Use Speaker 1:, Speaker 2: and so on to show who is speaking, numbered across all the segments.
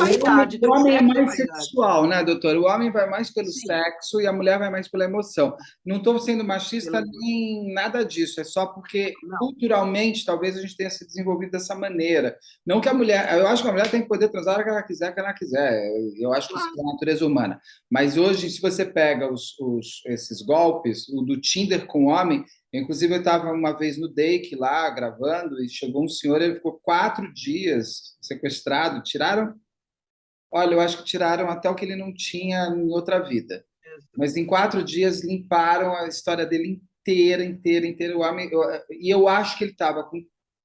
Speaker 1: vaidade,
Speaker 2: O
Speaker 1: tem
Speaker 2: homem é
Speaker 1: sexo e
Speaker 2: mais
Speaker 1: vaidade.
Speaker 2: sexual, né, doutor? O homem vai mais pelo
Speaker 1: Sim,
Speaker 2: sexo e a mulher vai mais pela emoção. Não estou sendo machista
Speaker 1: pelo...
Speaker 2: nem nada disso, é só porque
Speaker 1: Não,
Speaker 2: culturalmente talvez a gente tenha se desenvolvido dessa maneira. Não que a mulher, eu acho que a mulher tem que poder transar a hora que ela quiser. Eu acho que isso é
Speaker 1: claro.
Speaker 2: a natureza humana. Mas hoje, se você pega esses golpes, o do Tinder com o homem, inclusive eu estava uma vez no Dake lá gravando e chegou um senhor, ele ficou 4 dias sequestrado, tiraram. Olha, eu acho que tiraram até o que ele não tinha em outra vida. Mas em 4 dias limparam a história dele inteira, inteira, inteira. E eu acho que ele estava com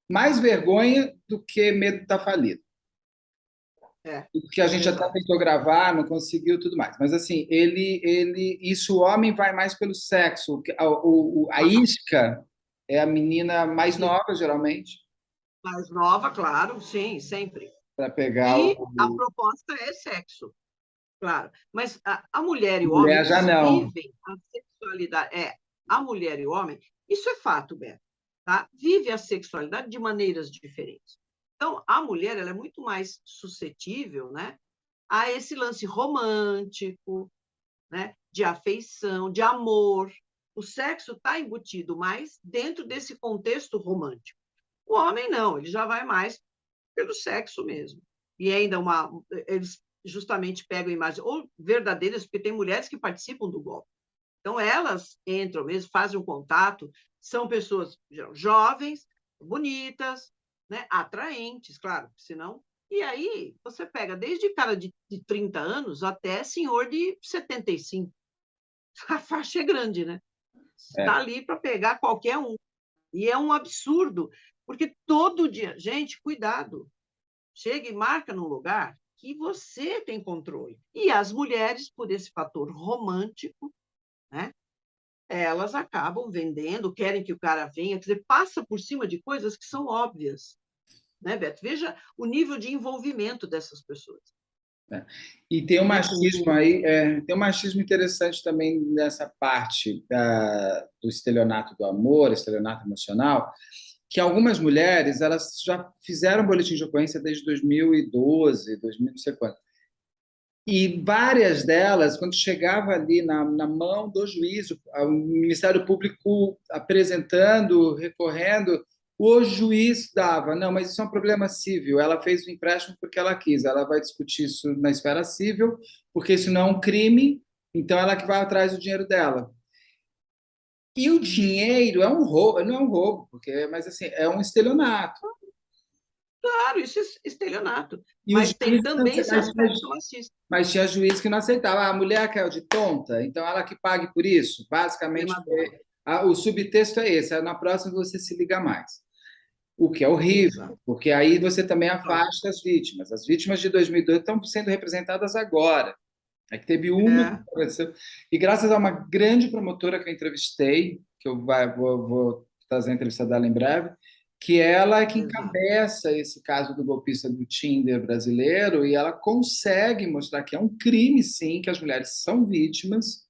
Speaker 2: mais vergonha do que medo de estar falido.
Speaker 1: É,
Speaker 2: Porque a gente até
Speaker 1: exato.
Speaker 2: tentou gravar, não conseguiu tudo mais. Mas assim, isso o homem vai mais pelo sexo. A
Speaker 1: Claro.
Speaker 2: isca é a menina mais
Speaker 1: Sim,
Speaker 2: nova, geralmente,
Speaker 1: mais nova, claro, sim, sempre.
Speaker 2: para pegar
Speaker 1: E a proposta é sexo, claro. Mas a mulher
Speaker 2: a
Speaker 1: e o homem,
Speaker 2: mulher já
Speaker 1: eles
Speaker 2: não.
Speaker 1: vivem a sexualidade. A mulher e o homem, isso é fato, Beto, tá? Vive a sexualidade de maneiras diferentes. Então, a mulher ela é muito mais suscetível, né, a esse lance romântico, né, de afeição, de amor. O sexo está embutido mais dentro desse contexto romântico. O homem não, ele já vai mais pelo sexo mesmo. E ainda eles justamente pegam imagens ou verdadeiras, porque tem mulheres que participam do golpe. Então, elas entram mesmo, fazem um contato, são pessoas jovens, bonitas, né, atraentes, claro, senão. E aí, você pega desde cara de 30 anos até senhor de 75. A faixa é grande, né? Está
Speaker 2: É.
Speaker 1: ali para pegar qualquer um. E é um absurdo, porque todo dia, gente, cuidado, chega e marca num lugar que você tem controle. E as mulheres, por esse fator romântico, né, elas acabam vendendo, querem que o cara venha, quer dizer, passa por cima de coisas que são óbvias. Né, Beto? Veja o nível de envolvimento dessas pessoas.
Speaker 2: É. E tem um
Speaker 1: Né?
Speaker 2: machismo aí, tem um machismo interessante também nessa parte do estelionato do amor, estelionato emocional, que algumas mulheres elas já fizeram boletim de ocorrência desde 2012, 2000, não sei quanto. E várias delas, quando chegava ali na mão do juiz, o Ministério Público apresentando, recorrendo, o juiz dava, não, mas isso é um problema civil. Ela fez o empréstimo porque ela quis, ela vai discutir isso na esfera civil, porque isso não é um crime, então ela que vai atrás do dinheiro dela. E o dinheiro é um roubo, não é um roubo, porque, mas assim, é um estelionato.
Speaker 1: Claro, isso é estelionato.
Speaker 2: E os
Speaker 1: Mas tem
Speaker 2: juízes,
Speaker 1: também esse aspecto machista.
Speaker 2: mas tinha juiz que não aceitava. A mulher caiu de tonta, então ela que pague por isso. Basicamente,
Speaker 1: Problema dela.
Speaker 2: o subtexto é esse: na próxima você se liga mais. O que é horrível,
Speaker 1: Exato.
Speaker 2: porque aí você também
Speaker 1: Claro.
Speaker 2: afasta as vítimas. As vítimas de 2002 estão sendo representadas agora. É que teve uma que
Speaker 1: É.
Speaker 2: aconteceu. E graças a uma grande promotora que eu entrevistei, que vou trazer a entrevista dela em breve, que ela é que
Speaker 1: Exato.
Speaker 2: encabeça esse caso do golpista do Tinder brasileiro, e ela consegue mostrar que é um crime, sim, que as mulheres são vítimas,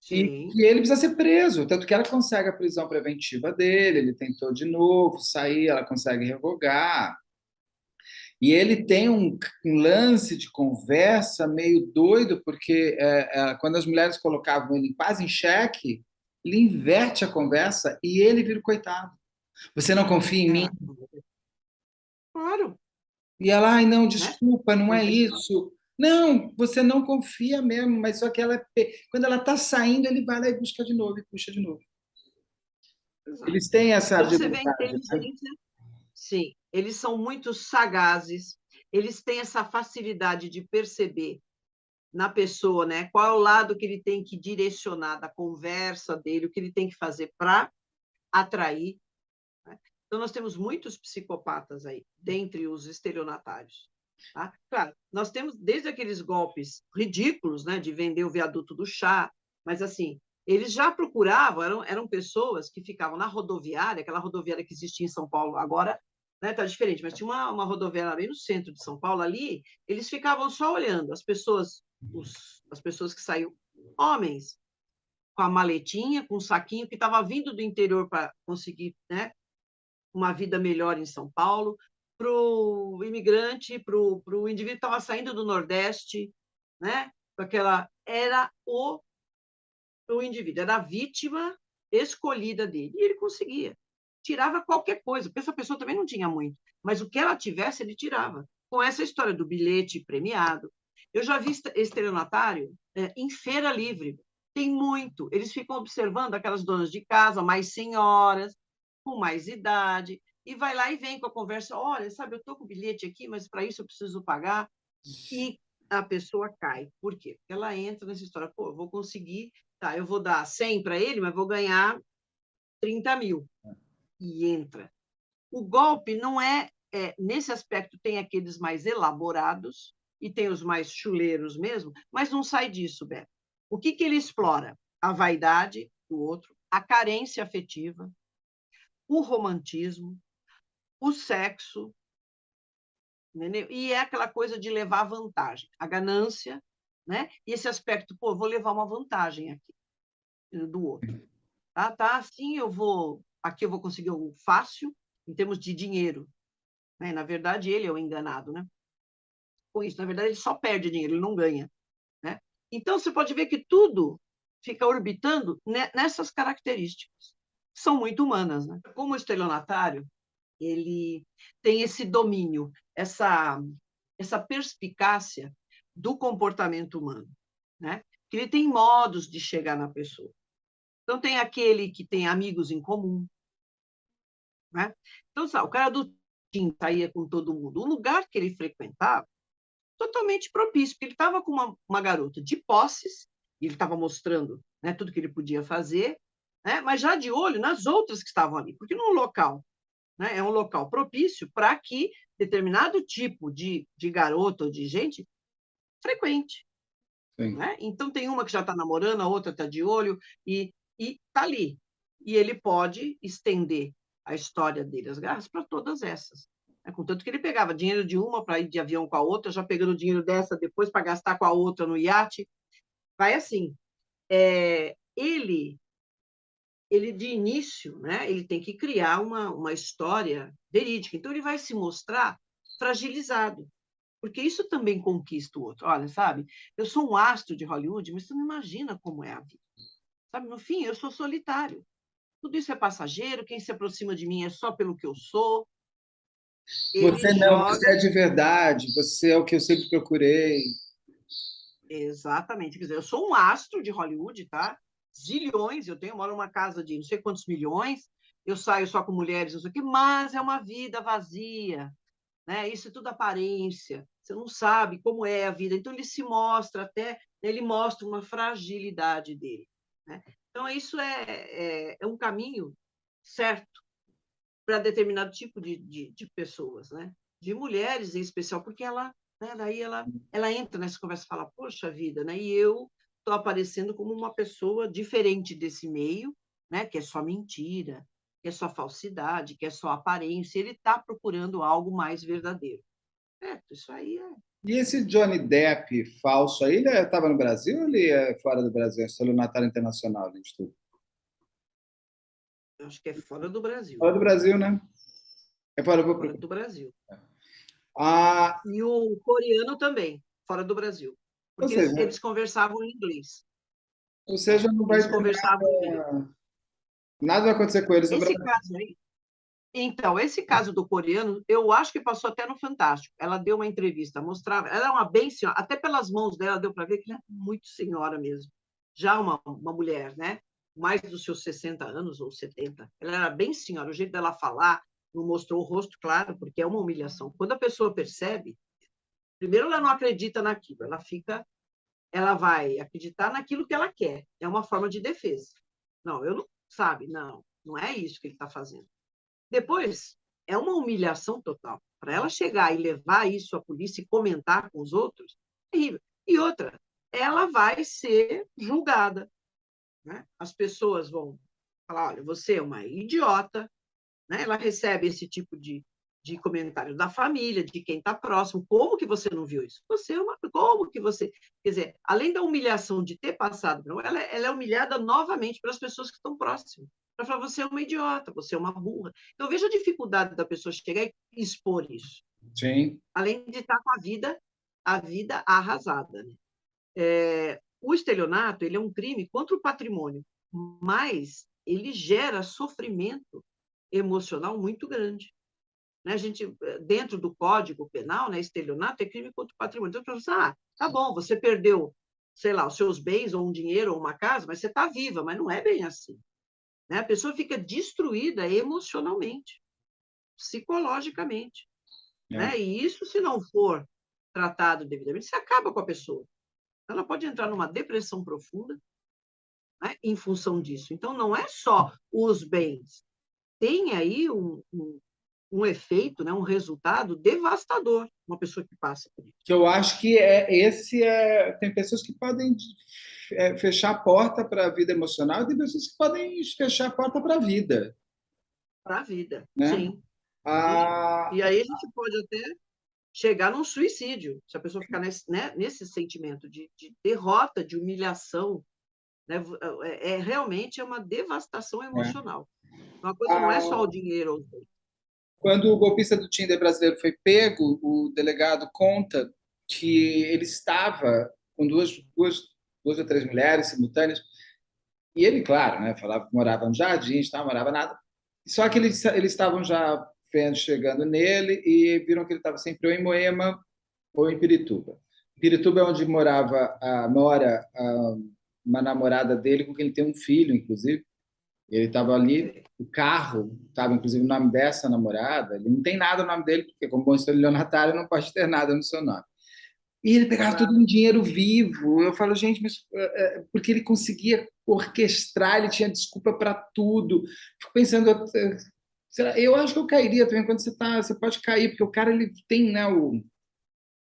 Speaker 2: e
Speaker 1: Sim.
Speaker 2: que ele precisa ser preso. Tanto que ela consegue a prisão preventiva dele, ele tentou de novo sair, ela consegue revogar. E ele tem um lance de conversa meio doido, porque quando as mulheres colocavam ele quase em xeque, ele inverte a conversa e ele vira o coitado. Você não confia em mim?
Speaker 1: É. Claro.
Speaker 2: E ela, ai, não,
Speaker 1: Né?
Speaker 2: desculpa, não é
Speaker 1: Exato.
Speaker 2: isso. Não, você não confia mesmo, mas só que quando ela está saindo, ele vai lá e busca de novo, e puxa de novo.
Speaker 1: Exato.
Speaker 2: Eles têm essa
Speaker 1: Então, você vê a
Speaker 2: habilidade, né?
Speaker 1: inteligência. Sim, eles são muito sagazes, eles têm essa facilidade de perceber na pessoa, né, qual é o lado que ele tem que direcionar da conversa dele, o que ele tem que fazer para atrair. Né? Então, nós temos muitos psicopatas aí, dentre os estelionatários. Tá? Claro, nós temos desde aqueles golpes ridículos, né, de vender o viaduto do chá, mas assim, eles já procuravam, eram pessoas que ficavam na rodoviária, aquela rodoviária que existia em São Paulo agora, né, tá diferente, mas tinha uma rodoviária bem no centro de São Paulo ali, eles ficavam só olhando as pessoas, as pessoas que saíam, homens, com a maletinha, com o saquinho, que estava vindo do interior para conseguir, né, uma vida melhor em São Paulo, o imigrante, para o indivíduo que estava saindo do Nordeste, né? Era o indivíduo, era a vítima escolhida dele. E ele conseguia. Tirava qualquer coisa, porque essa pessoa também não tinha muito. Mas o que ela tivesse, ele tirava. Com essa história do bilhete premiado. Eu já vi estelionatário em feira livre. Tem muito. Eles ficam observando aquelas donas de casa, mais senhoras, com mais idade, e vai lá e vem com a conversa. Olha, sabe, eu estou com o bilhete aqui, mas para isso eu preciso pagar. E a pessoa cai. Por quê? Porque ela entra nessa história. Pô, eu vou conseguir, tá, eu vou dar 100 para ele, mas vou ganhar 30 mil. E entra. O golpe não nesse aspecto, tem aqueles mais elaborados e tem os mais chuleiros mesmo, mas não sai disso, Beto. O que ele explora? A vaidade do outro, a carência afetiva, o romantismo, o sexo, entendeu? E é aquela coisa de levar vantagem, a ganância, né? E esse aspecto, pô, vou levar uma vantagem aqui do outro. Tá, assim aqui eu vou conseguir algo fácil em termos de dinheiro, né? Na verdade, ele é o enganado, né? Com isso, na verdade, ele só perde dinheiro, ele não ganha, né? Então, você pode ver que tudo fica orbitando nessas características. São muito humanas, né? Como o estelionatário, ele tem esse domínio, essa perspicácia do comportamento humano, né? Que ele tem modos de chegar na pessoa. Então, tem aquele que tem amigos em comum, né? Então, sabe, o cara do Tim saía com todo mundo. O lugar que ele frequentava, totalmente propício, porque ele estava com uma garota de posses, e ele estava mostrando, né, tudo que ele podia fazer, né, mas já de olho nas outras que estavam ali, porque num local, né, é um local propício para que determinado tipo de garota ou de gente frequente. Né? Então, tem uma que já está namorando, a outra está de olho, e está ali. E ele pode estender a história dele, as garras, para todas essas. Contanto que ele pegava dinheiro de uma para ir de avião com a outra, já pegando dinheiro dessa depois para gastar com a outra no iate. Vai assim. Ele de início, né, ele tem que criar uma história verídica. Então, ele vai se mostrar fragilizado, porque isso também conquista o outro. Olha, sabe, eu sou um astro de Hollywood, mas você não imagina como é a vida. Sabe, no fim, eu sou solitário. Tudo isso é passageiro, quem se aproxima de mim é só pelo que eu sou. Ele
Speaker 2: Você não, você
Speaker 1: joga.
Speaker 2: é de verdade, você é o que eu sempre procurei.
Speaker 1: Exatamente. Quer dizer, eu sou um astro de Hollywood, tá? Zilhões, eu moro numa casa de não sei quantos milhões, eu saio só com mulheres, não sei o quê, mas é uma vida vazia, né? Isso é tudo aparência. Você não sabe como é a vida. Então, ele se mostra ele mostra uma fragilidade dele, né? Então, isso é um caminho certo para determinado tipo de pessoas, né? De mulheres em especial, porque daí ela entra nessa conversa e fala, poxa vida, né? E eu estou aparecendo como uma pessoa diferente desse meio, né? Que é só mentira, que é só falsidade, que é só aparência. Ele está procurando algo mais verdadeiro. Isso aí
Speaker 2: E esse Johnny Depp falso aí, ele estava no Brasil ou ele é fora do Brasil? É estelionatário internacional, gente, tudo.
Speaker 1: eu acho que é fora do Brasil.
Speaker 2: Fora do Brasil, né? É fora do
Speaker 1: Fora do Brasil.
Speaker 2: Ah,
Speaker 1: E o coreano também, fora do Brasil.
Speaker 2: ou
Speaker 1: Porque
Speaker 2: seja,
Speaker 1: eles conversavam em inglês.
Speaker 2: não vai
Speaker 1: Eles
Speaker 2: ter
Speaker 1: conversavam em inglês.
Speaker 2: nada vai acontecer com eles no
Speaker 1: Esse
Speaker 2: Brasil.
Speaker 1: caso aí, então, esse caso do coreano, eu acho que passou até no Fantástico. Ela deu uma entrevista, mostrava, ela é uma bem senhora, até pelas mãos dela deu para ver que ela é muito senhora mesmo. Já uma mulher, né? Mais dos seus 60 anos ou 70. Ela era bem senhora, o jeito dela falar, não mostrou o rosto, claro, porque é uma humilhação. Quando a pessoa percebe, primeiro ela não acredita naquilo, ela vai acreditar naquilo que ela quer. É uma forma de defesa. Não, eu não, sabe, não é isso que ele está fazendo. Depois, é uma humilhação total. Para ela chegar e levar isso à polícia e comentar com os outros, é terrível. E outra, ela vai ser julgada. Né? As pessoas vão falar, olha, você é uma idiota. Né? Ela recebe esse tipo de comentário da família, de quem está próximo. Como que você não viu isso? Você é uma... Como que você... Quer dizer, além da humilhação de ter passado, ela é humilhada novamente pelas pessoas que estão próximas. para falar, você é uma idiota, você é uma burra. Então, veja a dificuldade da pessoa chegar e expor isso.
Speaker 2: Sim.
Speaker 1: Além de estar com a vida arrasada. Né? O estelionato ele é um crime contra o patrimônio, mas ele gera sofrimento emocional muito grande. Né? A gente, dentro do Código Penal, né, estelionato é crime contra o patrimônio. Então, você fala, tá bom, você perdeu, sei lá, os seus bens, ou um dinheiro, ou uma casa, mas você está viva, mas não é bem assim. Né? A pessoa fica destruída emocionalmente, psicologicamente.
Speaker 2: É.
Speaker 1: Né? E isso, se não for tratado devidamente, você acaba com a pessoa. Ela pode entrar numa depressão profunda, né, em função disso. Então, não é só os bens. Tem aí um efeito, né, um resultado devastador, uma pessoa que passa por isso.
Speaker 2: Que eu acho que tem pessoas que podem fechar a porta para a vida emocional e tem pessoas que podem fechar a porta para a vida.
Speaker 1: Para a vida,
Speaker 2: Né?
Speaker 1: sim.
Speaker 2: Ah,
Speaker 1: E aí a gente pode até chegar num suicídio, se a pessoa ficar nesse sentimento de derrota, de humilhação. Né? Realmente uma devastação emocional. Uma coisa não é só o dinheiro.
Speaker 2: Quando o golpista do Tinder brasileiro foi pego, o delegado conta que ele estava com duas ou três mulheres simultâneas, e ele, claro, né, falava que morava no Jardim, morava nada, só que eles estavam já chegando nele e viram que ele estava sempre ou em Moema ou em Pirituba. Pirituba é onde mora uma namorada dele, com quem ele tem um filho, inclusive. Ele estava ali, o carro estava, inclusive, o nome dessa namorada. Ele não tem nada no nome dele, porque, como bom estelionatário, não pode ter nada no seu nome. E ele pegava
Speaker 1: Claro.
Speaker 2: tudo em dinheiro vivo. Eu falo, gente, mas porque ele conseguia orquestrar, ele tinha desculpa para tudo. Fico pensando, eu acho que eu cairia também quando você pode cair, porque o cara ele tem, né,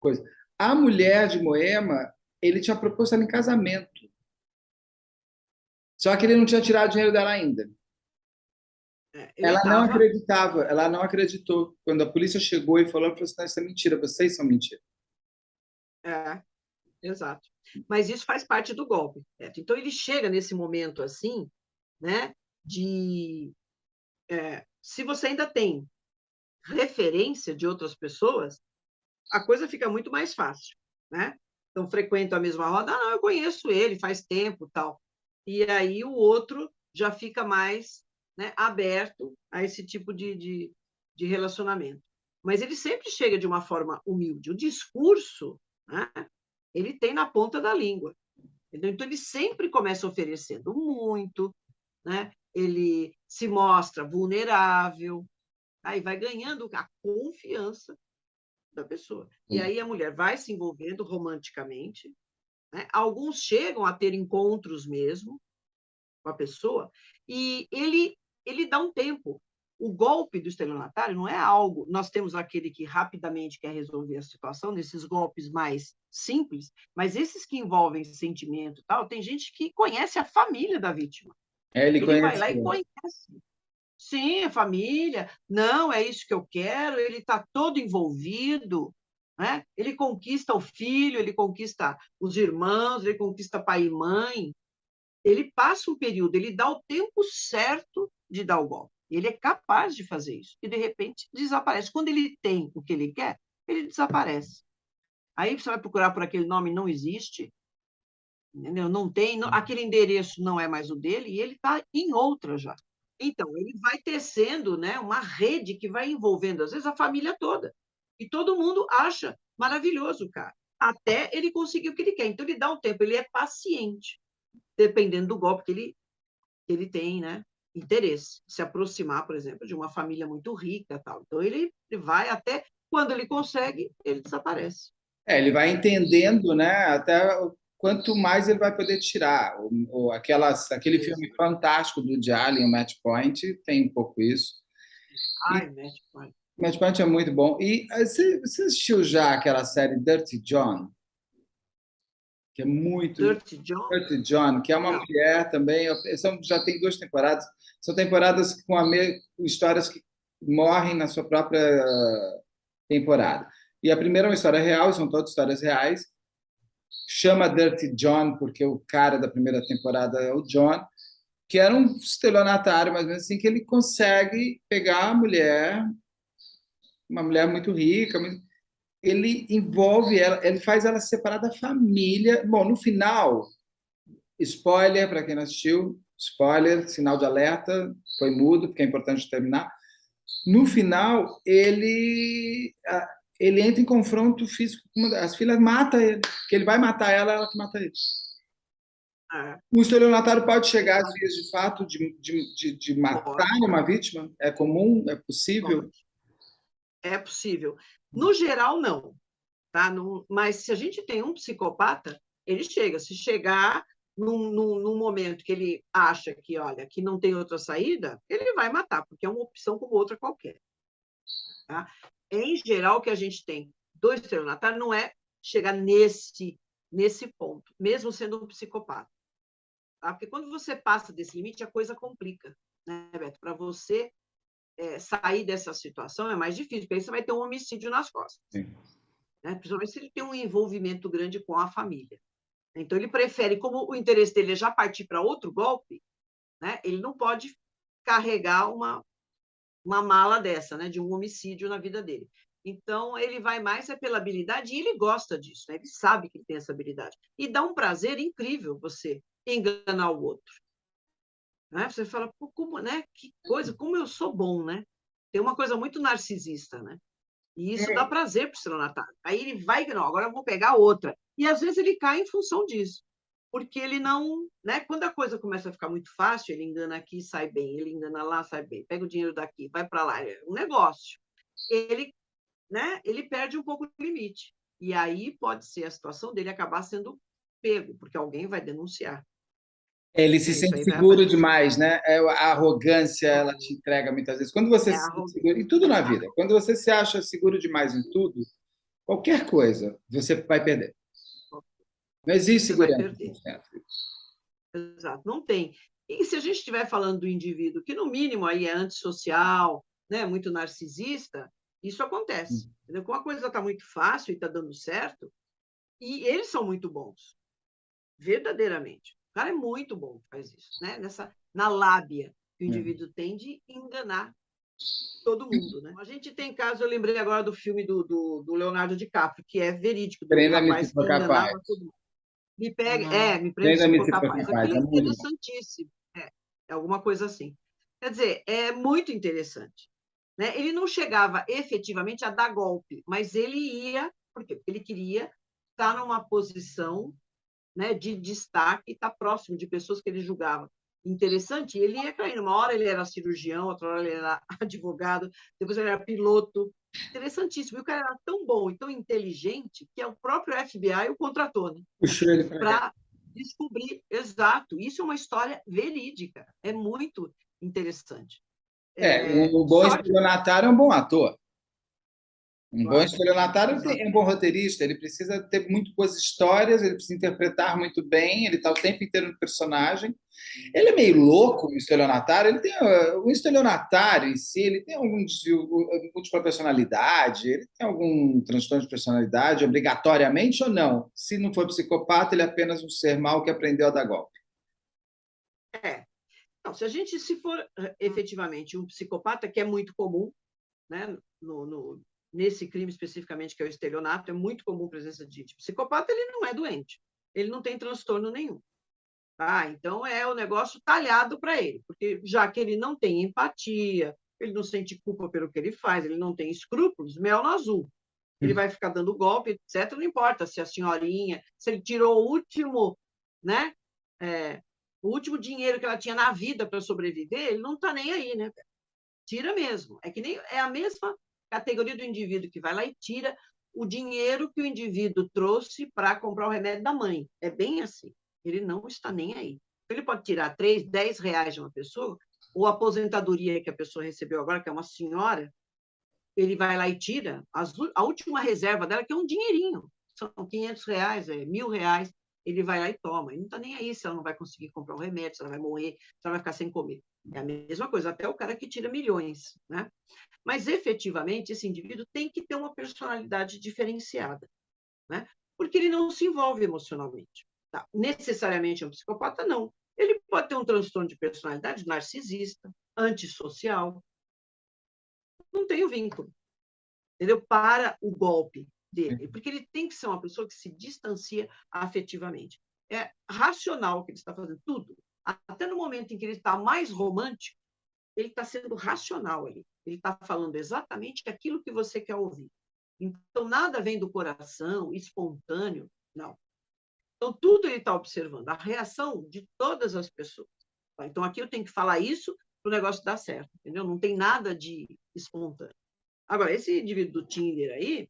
Speaker 2: coisa. A mulher de Moema, ele tinha proposto ela em casamento. Só que ele não tinha tirado o dinheiro dela ainda.
Speaker 1: Ele estava.
Speaker 2: Ela não acreditou. Quando a polícia chegou e falou assim, não, isso é mentira, vocês são mentira.
Speaker 1: Exato. Mas isso faz parte do golpe. Certo? Então, ele chega nesse momento assim, né, se você ainda tem referência de outras pessoas, a coisa fica muito mais fácil. Né? Então, frequento a mesma roda, não, eu conheço ele, faz tempo, tal. E aí o outro já fica mais, né, aberto a esse tipo de relacionamento. Mas ele sempre chega de uma forma humilde. O discurso, né, ele tem na ponta da língua. Entendeu? Então, ele sempre começa oferecendo muito, né? Ele se mostra vulnerável, aí vai ganhando a confiança da pessoa. E aí a mulher vai se envolvendo romanticamente, né? Alguns chegam a ter encontros mesmo com a pessoa, e ele dá um tempo. O golpe do estelionatário não é algo. Nós temos aquele que rapidamente quer resolver a situação, nesses golpes mais simples, mas esses que envolvem sentimento e tal, tem gente que conhece a família da vítima.
Speaker 2: Ele
Speaker 1: vai lá e conhece. Sim, a família. Não, é isso que eu quero. Ele está todo envolvido. Né? Ele conquista o filho, ele conquista os irmãos, ele conquista pai e mãe. Ele passa um período, ele dá o tempo certo de dar o golpe. Ele é capaz de fazer isso. E, de repente, desaparece. Quando ele tem o que ele quer, ele desaparece. Aí você vai procurar por aquele nome, não existe. Entendeu? Não tem, aquele endereço não é mais o dele, e ele está em outra já. Então, ele vai tecendo, né, uma rede que vai envolvendo, às vezes, a família toda. E todo mundo acha maravilhoso o cara. Até ele conseguir o que ele quer. Então, ele dá um tempo, ele é paciente, dependendo do golpe que ele tem, né, interesse. Se aproximar, por exemplo, de uma família muito rica. Tal. Então, ele vai até, quando ele consegue, ele desaparece.
Speaker 2: Ele vai entendendo, né? Até quanto mais ele vai poder tirar. Aquele filme fantástico do Woody Allen, o Match Point, tem um pouco isso.
Speaker 1: Ai, Match Point.
Speaker 2: Match Point é muito bom. E você assistiu já aquela série Dirty John? Que é muito...
Speaker 1: Dirty John?
Speaker 2: Dirty John, que é uma mulher também. Já tem 2 temporadas. São temporadas com histórias que morrem na sua própria temporada. E a primeira é uma história real, são todas histórias reais. Chama Dirty John porque o cara da primeira temporada é o John, que era um estelionatário, mais ou menos assim, que ele consegue pegar a mulher, uma mulher muito rica, ele envolve ela, ele faz ela se separar da família. Bom, no final, spoiler para quem não assistiu, spoiler, sinal de alerta, foi mudo, porque é importante terminar. No final, ele entra em confronto físico com as filhas, mata ele, que ele vai matar ela, ela que mata ele.
Speaker 1: É,
Speaker 2: O estelionatário pode chegar, às vezes, de fato, de matar
Speaker 1: pode,
Speaker 2: uma vítima? É comum? É possível?
Speaker 1: pode. É possível. No geral, não. Tá? Mas se a gente tem um psicopata, ele chega. Se chegar num momento que ele acha que, olha, que não tem outra saída, ele vai matar, porque é uma opção como outra qualquer. Tá? Em geral, o que a gente tem do estelionatário não é chegar nesse ponto, mesmo sendo um psicopata. Tá? Porque quando você passa desse limite, a coisa complica, né, Beto? Para você sair dessa situação é mais difícil, porque aí você vai ter um homicídio nas costas.
Speaker 2: Sim.
Speaker 1: Né? Principalmente se ele tem um envolvimento grande com a família. Então, ele prefere, como o interesse dele é já partir para outro golpe, né? Ele não pode carregar uma mala dessa, né? De um homicídio na vida dele. Então, ele vai mais pela habilidade e ele gosta disso, né? Ele sabe que ele tem essa habilidade. E dá um prazer incrível você enganar o outro. Né? Você fala, pô, como, né? Que coisa, como eu sou bom, né? Tem uma coisa muito narcisista, né? E isso dá prazer para o estelionatário. Aí ele vai, não, agora eu vou pegar outra. E às vezes ele cai em função disso. Porque ele não. Né? Quando a coisa começa a ficar muito fácil, ele engana aqui, sai bem, ele engana lá, sai bem, pega o dinheiro daqui, vai para lá. É um negócio. Ele, né, ele perde um pouco o limite. E aí pode ser a situação dele acabar sendo pego, porque alguém vai denunciar.
Speaker 2: Ele se
Speaker 1: Isso
Speaker 2: sente
Speaker 1: aí vai
Speaker 2: seguro
Speaker 1: aparecer.
Speaker 2: demais, né? A arrogância, ela te entrega muitas vezes. Quando você
Speaker 1: É
Speaker 2: se
Speaker 1: a
Speaker 2: sente seguro, em tudo na vida, quando você se acha seguro demais em tudo, qualquer coisa, você vai perder. Não existe
Speaker 1: Você vai
Speaker 2: segurança
Speaker 1: perder.
Speaker 2: 100%.
Speaker 1: Exato, não tem. E se a gente estiver falando do indivíduo que, no mínimo, aí é antissocial, né, muito narcisista, isso acontece. Entendeu? Como a coisa está muito fácil e está dando certo, e eles são muito bons, verdadeiramente. O cara é muito bom que faz isso, né? Na lábia que o indivíduo tem de enganar todo mundo. Né? A gente tem caso, eu lembrei agora do filme do Leonardo DiCaprio, que é verídico, do
Speaker 2: Prenda-me se
Speaker 1: rapaz que
Speaker 2: for capaz.
Speaker 1: enganava todo mundo. Me prende se
Speaker 2: Prenda-me
Speaker 1: for
Speaker 2: se for
Speaker 1: capaz.
Speaker 2: capaz.
Speaker 1: Aquilo
Speaker 2: É
Speaker 1: é
Speaker 2: muito bom.
Speaker 1: interessantíssimo. É alguma coisa assim. Quer dizer, é muito interessante. Né? Ele não chegava efetivamente a dar golpe, mas ele ia, por quê? Porque ele queria estar numa posição, né, de destaque, estar próximo de pessoas que ele julgava interessante, e ele ia caindo. Uma hora ele era cirurgião, outra hora ele era advogado, depois ele era piloto. Interessantíssimo. E o cara era tão bom e tão inteligente que o próprio FBI o contratou, né?
Speaker 2: Puxou ele para cá.
Speaker 1: Para descobrir. Exato. Isso é uma história verídica. É muito interessante.
Speaker 2: O bom
Speaker 1: Sorte,
Speaker 2: estelionatário é um bom ator. Um bom
Speaker 1: claro.
Speaker 2: estelionatário
Speaker 1: Exato.
Speaker 2: é um bom roteirista, ele precisa ter muito boas histórias, ele precisa interpretar muito bem, ele está o tempo inteiro no personagem. Ele é meio louco, o estelionatário, o estelionatário em si, ele tem algum desvio, múltipla personalidade, ele tem algum transtorno de personalidade, obrigatoriamente ou não? Se não for psicopata, ele é apenas um ser mau que aprendeu a dar golpe.
Speaker 1: É. Não, se for efetivamente um psicopata, que é muito comum, né, nesse crime especificamente, que é o estelionato, é muito comum a presença de psicopata, ele não é doente, ele não tem transtorno nenhum. Tá? Então, é o negócio talhado para ele, porque já que ele não tem empatia, ele não sente culpa pelo que ele faz, ele não tem escrúpulos, mel no azul. Ele vai ficar dando golpe, etc. Não importa se a senhorinha, se ele tirou o último, né? O último dinheiro que ela tinha na vida para sobreviver, ele não está nem aí, né? Tira mesmo. É a mesma categoria do indivíduo que vai lá e tira o dinheiro que o indivíduo trouxe para comprar o remédio da mãe. É bem assim. Ele não está nem aí. Ele pode tirar 3, 10 reais de uma pessoa, ou a aposentadoria que a pessoa recebeu agora, que é uma senhora, ele vai lá e tira a última reserva dela, que é um dinheirinho. São 500 reais, R$ 1.000. Ele vai lá e toma. Ele não está nem aí se ela não vai conseguir comprar um remédio, se ela vai morrer, se ela vai ficar sem comer. É a mesma coisa, até o cara que tira milhões. Né? Mas, efetivamente, esse indivíduo tem que ter uma personalidade diferenciada, né? Porque ele não se envolve emocionalmente. Tá? Necessariamente é um psicopata, não. Ele pode ter um transtorno de personalidade narcisista, antissocial, não tem o vínculo, entendeu? Para o golpe dele, porque ele tem que ser uma pessoa que se distancia afetivamente. É racional o que ele está fazendo, tudo. Até no momento em que ele está mais romântico, ele está sendo racional ali. Ele está falando exatamente aquilo que você quer ouvir. Então, nada vem do coração, espontâneo, não. Então, tudo ele está observando, a reação de todas as pessoas. Então, aqui eu tenho que falar isso para o negócio dar certo, entendeu? Não tem nada de espontâneo. Agora, esse indivíduo do Tinder aí,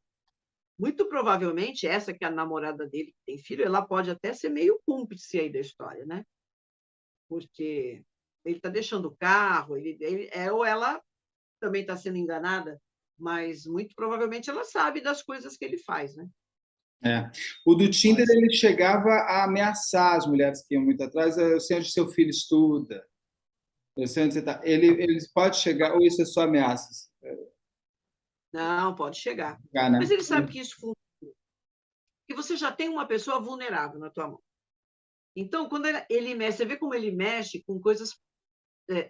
Speaker 1: muito provavelmente, essa que é a namorada dele, que tem filho, ela pode até ser meio cúmplice aí da história, né? Porque ele está deixando o carro, ou ela também está sendo enganada, mas muito provavelmente ela sabe das coisas que ele faz, né?
Speaker 2: É. O do Tinder, ele chegava a ameaçar as mulheres que iam muito atrás. Eu sei onde seu filho estuda, eu sei onde você está. Ele pode chegar, ou isso é só ameaças?
Speaker 1: Não, pode chegar. Mas
Speaker 2: Né?
Speaker 1: ele sabe que isso funciona, que você já tem uma pessoa vulnerável na tua mão. Então, quando ele mexe, você vê como ele mexe com coisas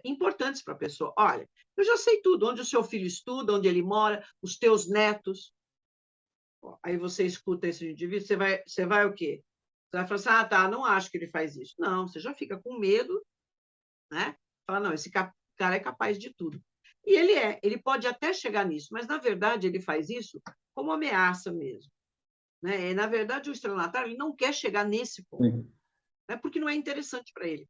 Speaker 1: importantes para a pessoa. Olha, eu já sei tudo, onde o seu filho estuda, onde ele mora, os teus netos. Aí você escuta esse indivíduo, você vai o quê? Você vai falar assim, ah, tá, não acho que ele faz isso. Não, você já fica com medo, né? Fala, não, esse cara é capaz de tudo. E ele pode até chegar nisso, mas, na verdade, ele faz isso como ameaça mesmo. Né? E, na verdade, o estelionatário ele não quer chegar nesse ponto, né? Porque não é interessante para ele.